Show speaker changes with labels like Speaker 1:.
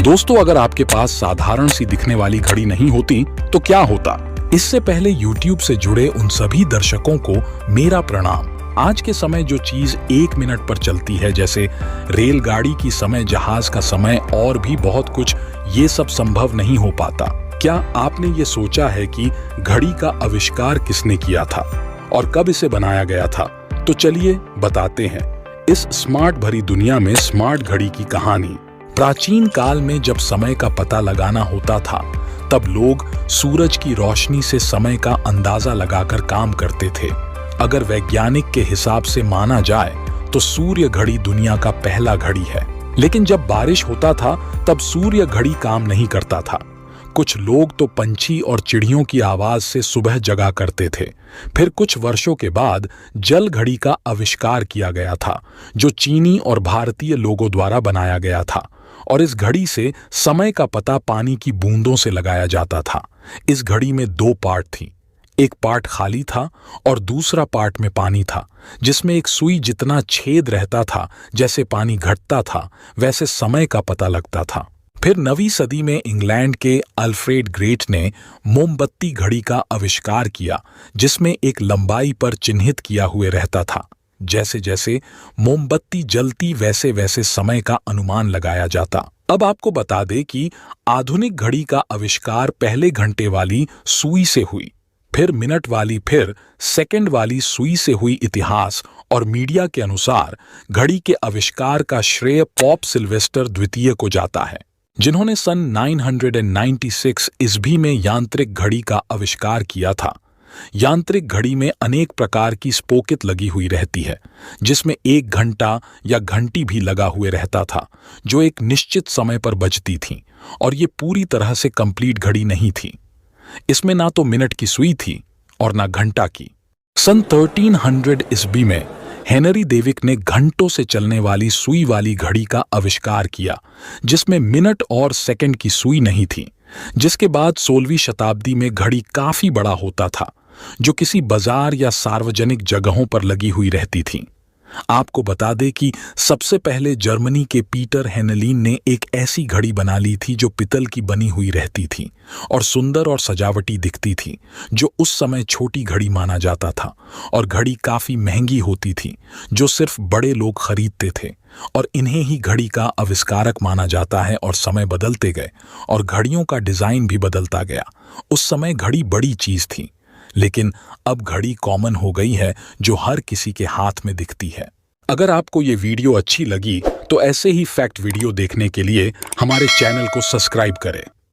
Speaker 1: दोस्तों, अगर आपके पास साधारण सी दिखने वाली घड़ी नहीं होती तो क्या होता? इससे पहले YouTube से जुड़े उन सभी दर्शकों को मेरा प्रणाम। आज के समय जो चीज 1 मिनट पर चलती है, जैसे रेलगाड़ी की समय, जहाज का समय और भी बहुत कुछ, ये सब संभव नहीं हो पाता। क्या आपने ये सोचा है कि घड़ी का आविष्कार किसने किया था और कब इसे बनाया गया था? तो चलिए बताते हैं इस स्मार्ट भरी दुनिया में स्मार्ट घड़ी की कहानी। प्राचीन काल में जब समय का पता लगाना होता था, तब लोग सूरज की रोशनी से समय का अंदाजा लगाकर काम करते थे। अगर वैज्ञानिक के हिसाब से माना जाए तो सूर्य घड़ी दुनिया का पहला घड़ी है। लेकिन जब बारिश होता था तब सूर्य घड़ी काम नहीं करता था। कुछ लोग तो पंछी और चिड़ियों की आवाज से सुबह जगा करते थे। फिर कुछ वर्षों के बाद जल घड़ी का आविष्कार किया गया था, जो चीनी और भारतीय लोगों द्वारा बनाया गया था। और इस घड़ी से समय का पता पानी की बूंदों से लगाया जाता था। इस घड़ी में 2 पार्ट थी। एक पार्ट खाली था और दूसरा पार्ट में पानी था, जिसमें एक सुई जितना छेद रहता था। जैसे पानी घटता था वैसे समय का पता लगता था। फिर 9वीं सदी में इंग्लैंड के अल्फ्रेड ग्रेट ने मोमबत्ती घड़ी का आविष्कार किया, जिसमें एक लंबाई पर चिन्हित किया हुए रहता था। जैसे जैसे मोमबत्ती जलती वैसे वैसे समय का अनुमान लगाया जाता। अब आपको बता दें कि आधुनिक घड़ी का आविष्कार पहले घंटे वाली सुई से हुई, फिर मिनट वाली, फिर सेकंड वाली सुई से हुई। इतिहास और मीडिया के अनुसार घड़ी के आविष्कार का श्रेय पॉप सिल्वेस्टर द्वितीय को जाता है, जिन्होंने सन 996 ईस्वी में यांत्रिक घड़ी का आविष्कार किया था। यांत्रिक घड़ी में अनेक प्रकार की स्पोकेट लगी हुई रहती है, जिसमें 1 घंटा या घंटी भी लगा हुए रहता था, जो एक निश्चित समय पर बजती थी। और ये पूरी तरह से कंप्लीट घड़ी नहीं थी। इसमें ना तो मिनट की सुई थी और ना घंटा की। सन 1300 ईस्वी में हेनरी डेविक ने घंटों से चलने वाली सुई वाली घड़ी का आविष्कार किया, जिसमें मिनट और सेकंड की सुई नहीं थी। जिसके बाद 16वीं शताब्दी में घड़ी काफी बड़ा होता था, जो किसी बाजार या सार्वजनिक जगहों पर लगी हुई रहती थी। आपको बता दें कि सबसे पहले जर्मनी के पीटर हेनलीन ने एक ऐसी घड़ी बना ली थी जो पितल की बनी हुई रहती थी और सुंदर और सजावटी दिखती थी, जो उस समय छोटी घड़ी माना जाता था। और घड़ी काफी महंगी होती थी, जो सिर्फ बड़े लोग खरीदते थे। और इन्हें ही घड़ी का आविष्कारक माना जाता है। और समय बदलते गए और घड़ियों का डिजाइन भी बदलता गया। उस समय घड़ी बड़ी चीज थी, लेकिन अब घड़ी कॉमन हो गई है, जो हर किसी के हाथ में दिखती है। अगर आपको ये वीडियो अच्छी लगी तो ऐसे ही फैक्ट वीडियो देखने के लिए हमारे चैनल को सब्सक्राइब करें।